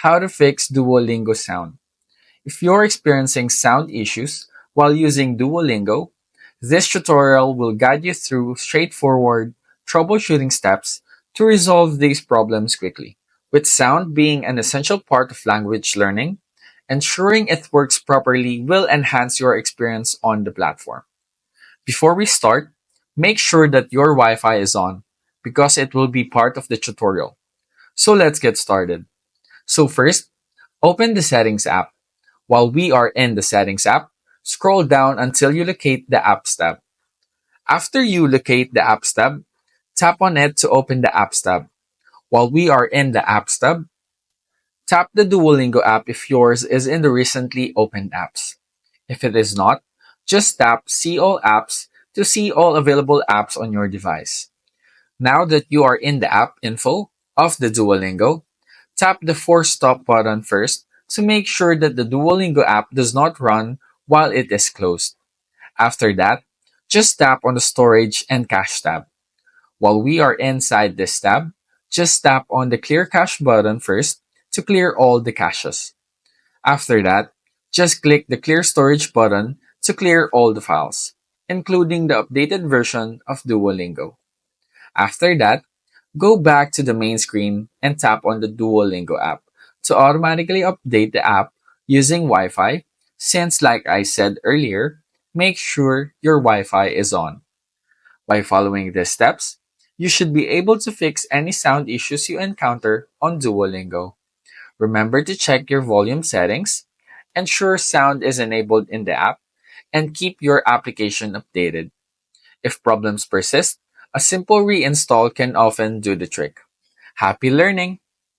How to fix Duolingo sound. If you're experiencing sound issues while using Duolingo, this tutorial will guide you through straightforward troubleshooting steps to resolve these problems quickly. With sound being an essential part of language learning, ensuring it works properly will enhance your experience on the platform. Before we start, make sure that your Wi-Fi is on because it will be part of the tutorial. So let's get started. So first, open the Settings app. While we are in the Settings app, scroll down until you locate the Apps tab. After you locate the Apps tab, tap on it to open the Apps tab. While we are in the Apps tab, tap the Duolingo app if yours is in the recently opened apps. If it is not, just tap See All Apps to see all available apps on your device. Now that you are in the app info of the Duolingo, tap the Force Stop button first to make sure that the Duolingo app does not run while it is closed. After that, just tap on the Storage and Cache tab. While we are inside this tab, just tap on the Clear Cache button first to clear all the caches. After that, just click the Clear Storage button to clear all the files, including the updated version of Duolingo. After that, go back to the main screen and tap on the Duolingo app to automatically update the app using Wi-Fi, since like I said earlier, make sure your Wi-Fi is on. By following these steps, you should be able to fix any sound issues you encounter on Duolingo. Remember to check your volume settings, ensure sound is enabled in the app, and keep your application updated. If problems persist, a simple reinstall can often do the trick. Happy learning!